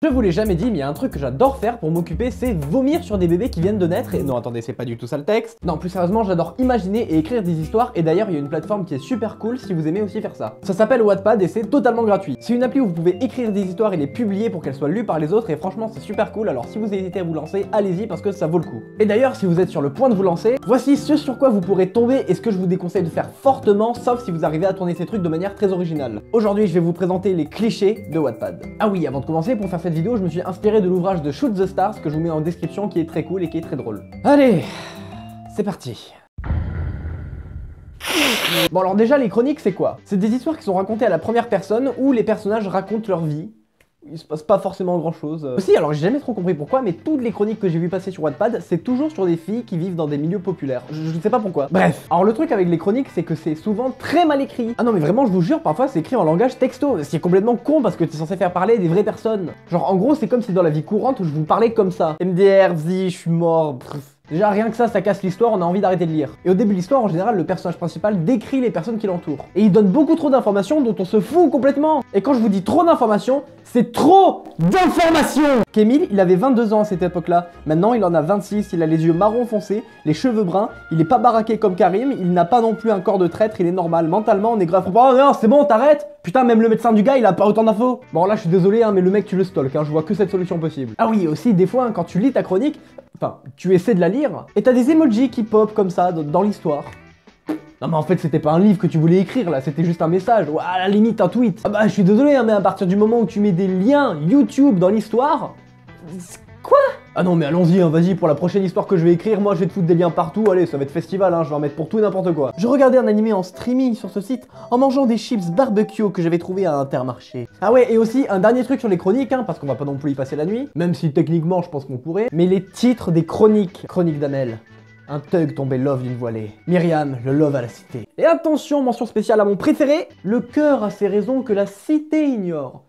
Je vous l'ai jamais dit, mais il y a un truc que j'adore faire pour m'occuper, c'est vomir sur des bébés qui viennent de naître. Et non, attendez, c'est pas du tout ça le texte. Non, plus sérieusement, j'adore imaginer et écrire des histoires. Et d'ailleurs, il y a une plateforme qui est super cool si vous aimez aussi faire ça. Ça s'appelle Wattpad et c'est totalement gratuit. C'est une appli où vous pouvez écrire des histoires et les publier pour qu'elles soient lues par les autres. Et franchement, c'est super cool. Alors si vous hésitez à vous lancer, allez-y parce que ça vaut le coup. Et d'ailleurs, si vous êtes sur le point de vous lancer, voici ce sur quoi vous pourrez tomber et ce que je vous déconseille de faire fortement, sauf si vous arrivez à tourner ces trucs de manière très originale. Aujourd'hui, je vais vous présenter les clichés de Wattpad. Ah oui, avant de commencer, pour faire cette vidéo, je me suis inspiré de l'ouvrage de Shoot the Stars que je vous mets en description qui est très cool et qui est très drôle. Allez, c'est parti. Bon alors déjà les chroniques c'est quoi? C'est des histoires qui sont racontées à la première personne où les personnages racontent leur vie. Il se passe pas forcément grand chose. Aussi, alors j'ai jamais trop compris pourquoi, mais toutes les chroniques que j'ai vu passer sur Wattpad, c'est toujours sur des filles qui vivent dans des milieux populaires. Je ne sais pas pourquoi. Bref. Alors le truc avec les chroniques, c'est que c'est souvent très mal écrit. Ah non mais vraiment, je vous jure, parfois c'est écrit en langage texto. C'est complètement con parce que t'es censé faire parler des vraies personnes. Genre en gros, c'est comme si dans la vie courante, je vous parlais comme ça. MDR, je suis mort, bref. Déjà rien que ça casse l'histoire, on a envie d'arrêter de lire. Et au début de l'histoire, en général, le personnage principal décrit les personnes qui l'entourent. Et il donne beaucoup trop d'informations dont on se fout complètement. Et quand je vous dis trop d'informations, c'est trop d'informations. Kémil, il avait 22 ans à cette époque-là. Maintenant, il en a 26, il a les yeux marron foncé, les cheveux bruns, il est pas baraqué comme Karim, il n'a pas non plus un corps de traître, il est normal. Mentalement, on est grave. Oh non, c'est bon, t'arrêtes. Putain, même le médecin du gars, il a pas autant d'infos. Bon là, je suis désolé, hein, mais le mec, tu le stalk, hein, je vois que cette solution possible. Ah oui, aussi, des fois, hein, quand tu lis ta chronique, enfin, tu essaies de la lire, et t'as des emojis qui pop comme ça dans l'histoire. Non mais en fait c'était pas un livre que tu voulais écrire là, c'était juste un message, ou à la limite un tweet. Ah bah je suis désolé hein, mais à partir du moment où tu mets des liens YouTube dans l'histoire... Quoi? Ah non mais allons-y, hein, vas-y, pour la prochaine histoire que je vais écrire, moi je vais te foutre des liens partout, allez, ça va être festival, hein, je vais en mettre pour tout et n'importe quoi. Je regardais un animé en streaming sur ce site, en mangeant des chips barbecue que j'avais trouvé à Intermarché. Ah ouais, et aussi, un dernier truc sur les chroniques, hein, parce qu'on va pas non plus y passer la nuit, même si techniquement je pense qu'on pourrait, mais les titres des chroniques. Chronique d'Amel. Un thug tombé love d'une voilée. Myriam, le love à la cité. Et attention, mention spéciale à mon préféré, le cœur a ses raisons que la cité ignore.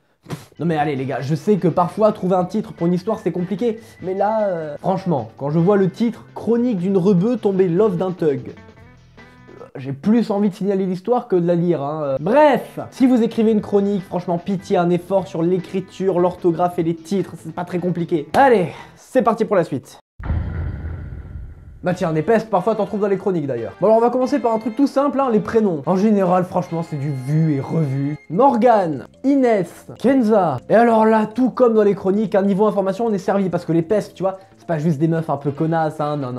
Non mais allez les gars, je sais que parfois trouver un titre pour une histoire c'est compliqué, mais là, franchement, quand je vois le titre « Chronique d'une rebeu tombée love d'un thug », j'ai plus envie de signaler l'histoire que de la lire, hein. Bref, si vous écrivez une chronique, franchement pitié, un effort sur l'écriture, l'orthographe et les titres, c'est pas très compliqué. Allez, c'est parti pour la suite. Bah tiens, des pestes, parfois t'en trouves dans les chroniques d'ailleurs. Bon alors on va commencer par un truc tout simple, hein, les prénoms. En général, franchement, c'est du vu et revu. Morgane, Inès, Kenza. Et alors là, tout comme dans les chroniques, à niveau information, on est servi parce que les pestes, tu vois, c'est pas juste des meufs un peu connasses, hein, non.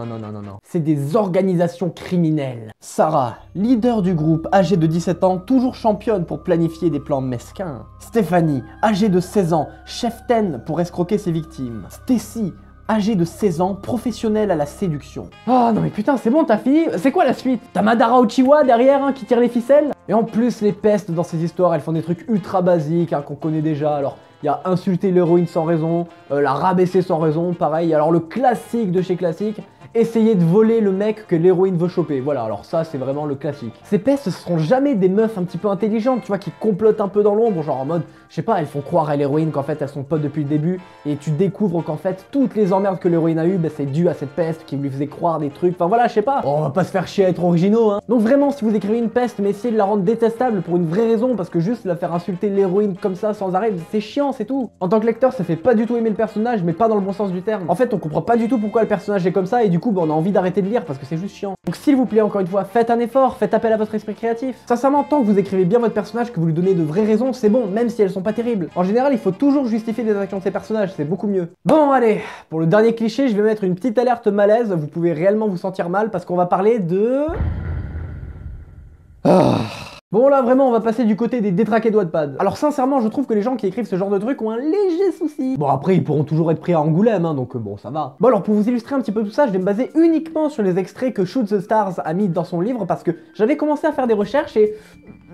C'est des organisations criminelles. Sarah, leader du groupe, âgée de 17 ans, toujours championne pour planifier des plans mesquins. Stéphanie, âgée de 16 ans, chef-ten pour escroquer ses victimes. Stacy, âgée de 16 ans, professionnelle à la séduction. Oh non mais putain, c'est bon, t'as fini? C'est quoi la suite? T'as Madara Uchiwa derrière, hein, qui tire les ficelles? Et en plus, les pestes dans ces histoires, elles font des trucs ultra basiques, hein, qu'on connaît déjà. Alors, il y a insulter l'héroïne sans raison, la rabaisser sans raison, pareil. Alors le classique de chez classique, essayer de voler le mec que l'héroïne veut choper. Voilà, alors ça c'est vraiment le classique. Ces pestes, ce seront jamais des meufs un petit peu intelligentes, tu vois, qui complotent un peu dans l'ombre, genre en mode, je sais pas, elles font croire à l'héroïne qu'en fait elles sont potes depuis le début, et tu découvres qu'en fait toutes les emmerdes que l'héroïne a eues, bah, c'est dû à cette peste qui lui faisait croire des trucs, enfin voilà, je sais pas. Oh, on va pas se faire chier à être originaux, hein. Donc vraiment, si vous écrivez une peste, mais essayez de la rendre détestable pour une vraie raison, parce que juste la faire insulter l'héroïne comme ça sans arrêt, c'est chiant, c'est tout. En tant que lecteur, ça fait pas du tout aimer le personnage, mais pas dans le bon sens du terme. En fait, on comprend pas du tout pourquoi le personnage est comme ça, et du coup, bah, on a envie d'arrêter de lire parce que c'est juste chiant. Donc s'il vous plaît, encore une fois, faites un effort, faites appel à votre esprit créatif. Sincèrement, tant que vous écrivez bien votre personnage, que vous lui donnez de vraies raisons, c'est bon, même si elles sont pas terribles. En général, il faut toujours justifier les actions de ses personnages, c'est beaucoup mieux. Bon, allez, pour le dernier cliché, je vais mettre une petite alerte malaise, vous pouvez réellement vous sentir mal parce qu'on va parler de... Bon là vraiment on va passer du côté des détraqués de Wattpad. Alors sincèrement je trouve que les gens qui écrivent ce genre de truc ont un léger souci. Bon après ils pourront toujours être pris à Angoulême hein, donc bon ça va. Bon alors pour vous illustrer un petit peu tout ça, je vais me baser uniquement sur les extraits que Shoot the Stars a mis dans son livre parce que j'avais commencé à faire des recherches et...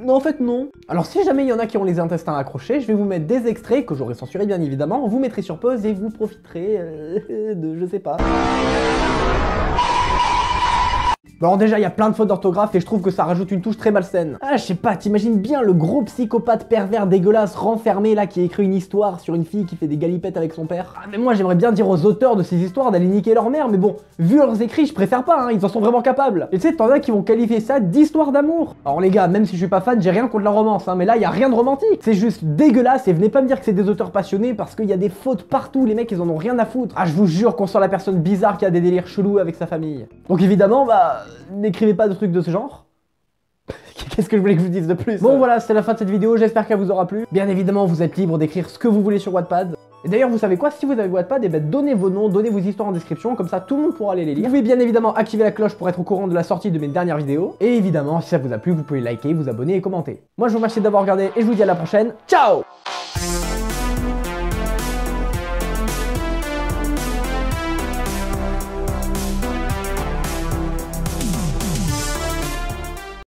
en fait non. Alors si jamais il y en a qui ont les intestins accrochés, je vais vous mettre des extraits que j'aurai censurés bien évidemment, vous mettrez sur pause et vous profiterez de je sais pas. Alors déjà, il y a plein de fautes d'orthographe et je trouve que ça rajoute une touche très malsaine. Ah, je sais pas, t'imagines bien le gros psychopathe pervers dégueulasse renfermé là qui écrit une histoire sur une fille qui fait des galipettes avec son père. Ah mais moi j'aimerais bien dire aux auteurs de ces histoires d'aller niquer leur mère, mais bon, vu leurs écrits, je préfère pas, hein, ils en sont vraiment capables. Et tu sais, t'en as qui vont qualifier ça d'histoire d'amour. Alors les gars, même si je suis pas fan, j'ai rien contre la romance, hein, mais là y a rien de romantique. C'est juste dégueulasse et venez pas me dire que c'est des auteurs passionnés parce qu'il y a des fautes partout, les mecs ils en ont rien à foutre. Ah je vous jure qu'on sent la personne bizarre qui a des délires chelous avec sa famille. Donc évidemment, bah, n'écrivez pas de trucs de ce genre. Qu'est-ce que je voulais que je vous dise de plus? Bon voilà, c'est la fin de cette vidéo, j'espère qu'elle vous aura plu. Bien évidemment, vous êtes libre d'écrire ce que vous voulez sur Wattpad. Et d'ailleurs, vous savez quoi, si vous avez Wattpad, et ben donnez vos noms, donnez vos histoires en description, comme ça tout le monde pourra aller les lire. Vous pouvez bien évidemment activer la cloche pour être au courant de la sortie de mes dernières vidéos. Et évidemment, si ça vous a plu, vous pouvez liker, vous abonner et commenter. Moi je vous remercie d'avoir regardé et je vous dis à la prochaine. Ciao!